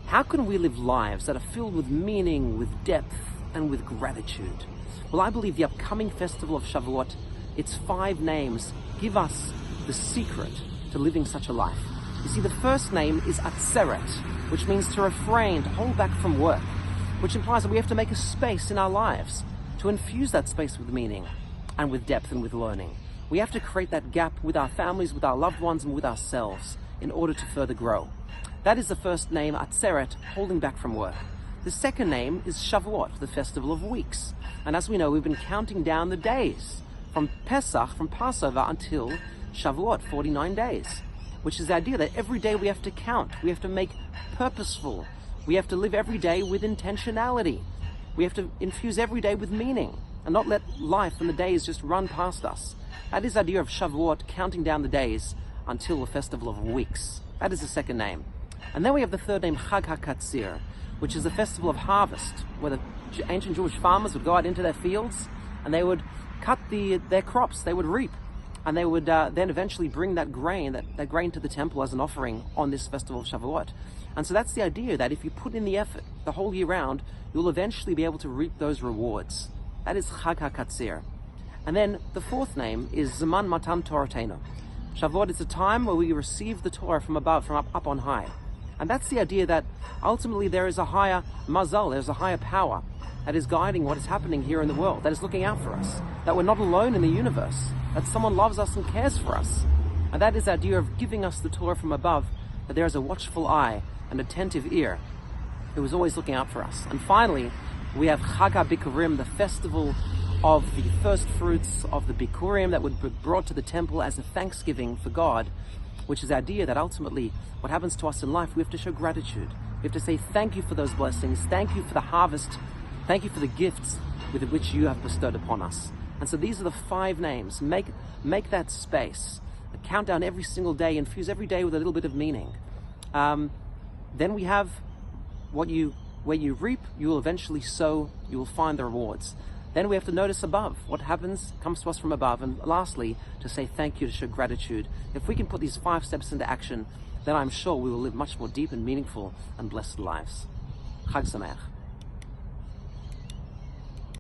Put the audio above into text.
How can we live lives that are filled with meaning, with depth, and with gratitude? Well, I believe the upcoming festival of Shavuot, its 5 names, give us the secret to living such a life. You see, the first name is Atzeret, which means to refrain, to hold back from work, which implies that we have to make a space in our lives to infuse that space with meaning and with depth and with learning. We have to create that gap with our families, with our loved ones, and with ourselves in order to further grow. That is the first name, Atzeret, holding back from work. The second name is Shavuot, the festival of weeks. And as we know, we've been counting down the days from Pesach, from Passover, until Shavuot, 49 days, which is the idea that every day we have to count, we have to make purposeful, we have to live every day with intentionality. We have to infuse every day with meaning and not let life and the days just run past us. That is the idea of Shavuot, counting down the days until the festival of weeks. That is the second name. And then we have the third name, Chag HaKatzir, which is the festival of harvest, where the ancient Jewish farmers would go out into their fields and they would cut their crops, they would reap, and they would then eventually bring that grain to the temple as an offering on this festival of Shavuot. And so that's the idea, that if you put in the effort the whole year round, you'll eventually be able to reap those rewards. That is Chag HaKatzir. And then the fourth name is Zaman Matan Toratenu. Shavuot is a time where we receive the Torah from above, from up on high. And that's the idea that ultimately there is a higher mazal, there's a higher power that is guiding what is happening here in the world, that is looking out for us, that we're not alone in the universe, that someone loves us and cares for us. And that is the idea of giving us the Torah from above, that there is a watchful eye, an attentive ear, who is always looking out for us. And finally, we have Chag HaBikurim, the festival of the first fruits of the Bikurim that would be brought to the temple as a thanksgiving for God, which is the idea that ultimately what happens to us in life, we have to show gratitude. We have to say thank you for those blessings, thank you for the harvest, thank you for the gifts with which you have bestowed upon us. And so these are the 5 names. Make that space. Count down every single day, infuse every day with a little bit of meaning. Then we have where you reap, you will eventually sow, you will find the rewards. Then we have to notice above. What happens comes to us from above. And lastly, to say thank you, to show gratitude. If we can put these 5 steps into action, then I'm sure we will live much more deep and meaningful and blessed lives. Chag Sameach.